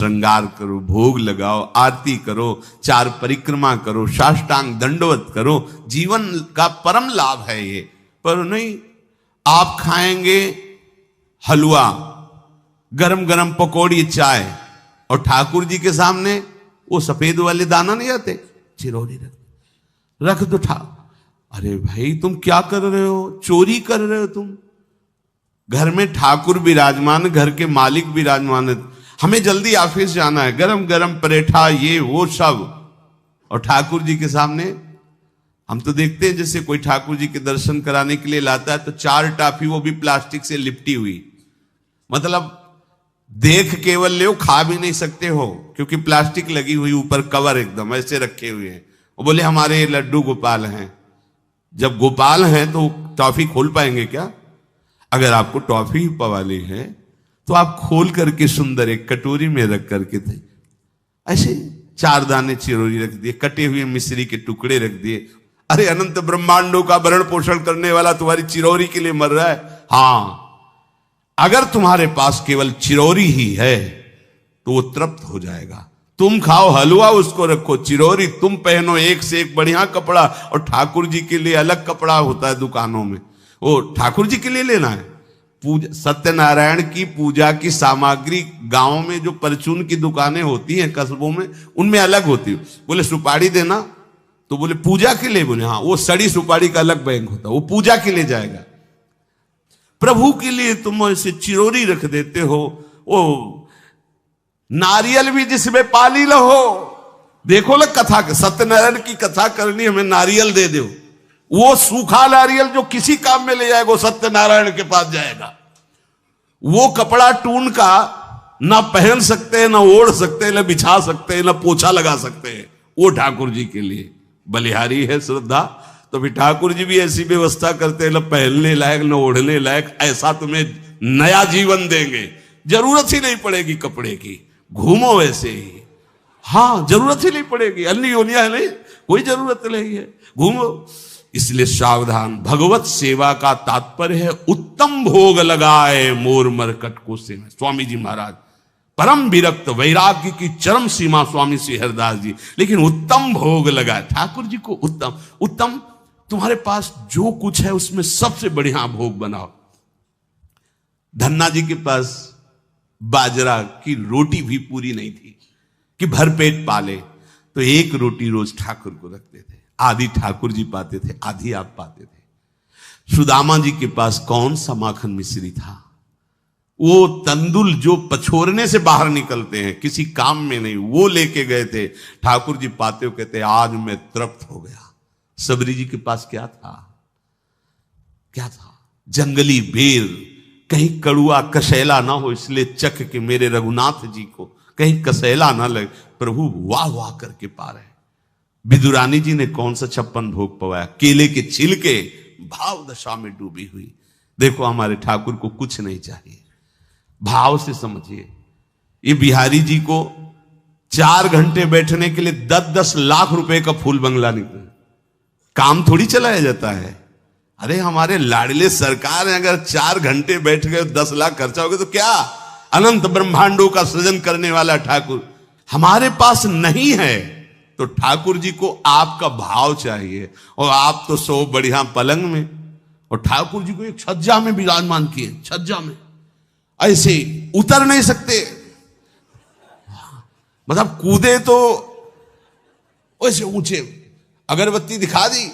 श्रृंगार करो, भोग लगाओ, आरती करो, 4 परिक्रमा करो, साष्टांग दंडवत करो, जीवन का परम लाभ है ये। पर नहीं, आप खाएंगे हलवा, गरम गरम पकौड़ी, चाय, और ठाकुर जी के सामने वो सफेद वाले दाना नहीं आते, चिरौरी रख दो अरे भाई तुम क्या कर रहे हो? चोरी कर रहे हो तुम। घर में ठाकुर विराजमान, घर के मालिक विराजमान, हमें जल्दी ऑफिस जाना है, गरम गरम परेठा ये वो सब, और ठाकुर जी के सामने हम तो देखते हैं जैसे कोई ठाकुर जी के दर्शन कराने के लिए लाता है तो 4 टाफी, वो भी प्लास्टिक से लिपटी हुई, मतलब देख केवल ले, खा भी नहीं सकते हो क्योंकि प्लास्टिक लगी हुई, ऊपर कवर एकदम ऐसे रखे हुए हैं। वो बोले हमारे लड्डू गोपाल हैं। जब गोपाल हैं तो टॉफी खोल पाएंगे क्या? अगर आपको टॉफी पवाली है तो आप खोल करके सुंदर एक कटोरी में रख करके थे, ऐसे 4 दाने चिरौरी रख दिए, कटे हुए मिश्री के टुकड़े रख दिए। अरे अनंत ब्रह्मांडों का भरण पोषण करने वाला तुम्हारी चिरौरी के लिए मर रहा है। हाँ, अगर तुम्हारे पास केवल चिरौरी ही है तो वो तृप्त हो जाएगा। तुम खाओ हलवा, उसको रखो, चिरौरी तुम पहनो, एक से एक बढ़िया कपड़ा, और ठाकुर जी के लिए अलग कपड़ा होता है दुकानों में, वो ठाकुर जी के लिए लेना है। पूजा, सत्यनारायण की पूजा की सामग्री गांव में जो परचून की दुकानें होती हैं कस्बों में, उनमें अलग होती है। बोले सुपारी देना, तो बोले पूजा के लिए, बोले हाँ, वो सड़ी सुपारी का अलग बैंक होता है, वो पूजा के लिए जाएगा। प्रभु के लिए तुम ऐसे चिरौरी रख देते हो। वो नारियल भी जिसमें पाली लो, देखो ना कथा, सत्यनारायण की कथा करनी, हमें नारियल दे दो। वो सूखा नारियल जो किसी काम में ले जाएगा, वो सत्यनारायण के पास जाएगा। वो कपड़ा टून का ना पहन सकते हैं, ना ओढ़ सकते हैं, ना बिछा सकते हैं, ना पोछा लगा सकते हैं, वो ठाकुर जी के लिए बलिहारी है श्रद्धा। तो फिर ठाकुर जी भी ऐसी व्यवस्था करते हैं, ना पहनने लायक ना ओढ़ने लायक, ऐसा तुम्हें नया जीवन देंगे, जरूरत ही नहीं पड़ेगी कपड़े की, घूमो वैसे ही। हाँ, जरूरत ही नहीं पड़ेगी, अन्य योनिया है नहीं, कोई जरूरत नहीं है, घूमो। इसलिए सावधान, भगवत सेवा का तात्पर्य है उत्तम भोग लगाए मोर मरकट को से। स्वामी जी महाराज परम विरक्त, वैराग्य की चरम सीमा स्वामी श्री हरिदास जी, लेकिन उत्तम भोग लगाए ठाकुर जी को। उत्तम तुम्हारे पास जो कुछ है उसमें सबसे बढ़िया भोग बनाओ। धन्ना जी के पास बाजरा की रोटी भी पूरी नहीं थी कि भरपेट पाले, तो 1 रोटी रोज ठाकुर को रखते थे। आधी ठाकुर जी पाते थे, आधी आप पाते थे। सुदामा जी के पास कौन सा माखन मिश्री था? वो तंदुल जो पछोरने से बाहर निकलते हैं, किसी काम में नहीं, वो लेके गए थे। ठाकुर जी पाते हो कहते आज मैं तृप्त हो गया। सबरी जी के पास क्या था? क्या था? जंगली बेर, कहीं कड़ुआ कसेला ना हो, इसलिए चख के मेरे रघुनाथ जी को कहीं कसेला ना लगे। प्रभु वाह वाह करके पा रहे। विदुरानी जी ने कौन सा 56 भोग पवाया? केले के छिलके, भाव दशा में डूबी हुई। देखो हमारे ठाकुर को कुछ नहीं चाहिए, भाव से समझिए। ये बिहारी जी को 4 घंटे बैठने के लिए 10-10 लाख रुपए का फूल बंगला निकला, काम थोड़ी चलाया जाता है। अरे हमारे लाडले सरकार है, अगर 4 घंटे बैठ गए 10 लाख खर्चा हो गया तो क्या? अनंत ब्रह्मांडों का सृजन करने वाला ठाकुर हमारे पास नहीं है, तो ठाकुर जी को आपका भाव चाहिए। और आप तो सो बढ़िया पलंग में, और ठाकुर जी को एक छज्जा में विराजमान किए, छज्जा में ऐसे उतर नहीं सकते, मतलब कूदे तो वैसे ऊंचे, अगरबत्ती दिखा दी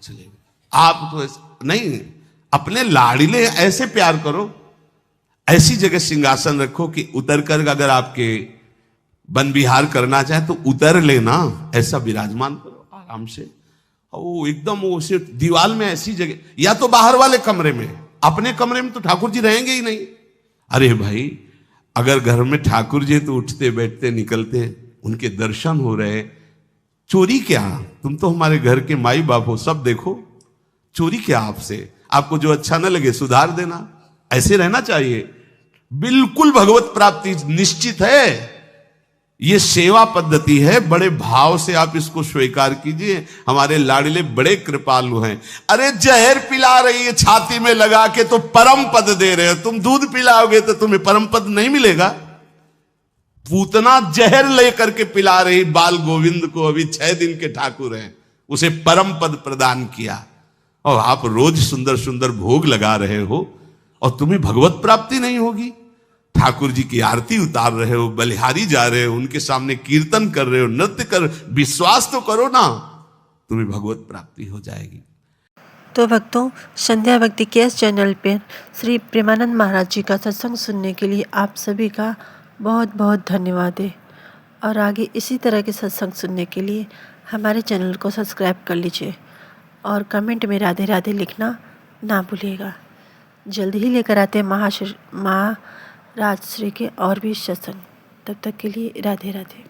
चले। आप तो ऐसे नहीं, अपने लाड़िले ऐसे प्यार करो, ऐसी जगह सिंहासन रखो कि उतर कर अगर आपके वन विहार करना चाहे तो उतर लेना, ऐसा विराजमान करो आराम से। वो एकदम वो दीवार में ऐसी जगह, या तो बाहर वाले कमरे में, अपने कमरे में तो ठाकुर जी रहेंगे ही नहीं। अरे भाई, अगर घर में ठाकुर जी तो उठते बैठते निकलते, उनके दर्शन हो रहे, चोरी क्या? तुम तो हमारे घर के माई बाप हो, सब देखो, चोरी क्या आपसे? आपको जो अच्छा ना लगे सुधार देना, ऐसे रहना चाहिए। बिल्कुल भगवत प्राप्ति निश्चित है। ये सेवा पद्धति है, बड़े भाव से आप इसको स्वीकार कीजिए। हमारे लाडले बड़े कृपालु हैं। अरे जहर पिला रही है छाती में लगा के तो परम पद दे रहे हो, तुम दूध पिलाओगे तो तुम्हें परम पद नहीं मिलेगा। पूतना जहर लेकर के पिला रही बाल गोविंद को, अभी 6 दिन के ठाकुर हैं, उसे परम पद प्रदान किया, और आप रोज सुंदर सुंदर भोग लगा रहे हो और तुम्हें भगवत प्राप्ति नहीं होगी। ठाकुर जी की आरती उतार रहे हो, बलिहारी जा रहे हो, उनके सामने कीर्तन कर रहे हो, नृत्य कर, विश्वास तो करो ना, तुम्हें भगवत प्राप्ति हो जाएगी। तो भक्तों, संध्या भक्ति के इस चैनल पर श्री प्रेमानंद महाराज जी का सत्संग सुनने के लिए आप सभी का बहुत बहुत धन्यवाद है। और आगे इसी तरह के सत्संग सुनने के लिए हमारे चैनल को सब्सक्राइब कर लीजिए और कमेंट में राधे राधे लिखना ना भूलिएगा। जल्द ही लेकर आते हैं महाराज श्री के और भी सत्संग। तब तक के लिए राधे राधे।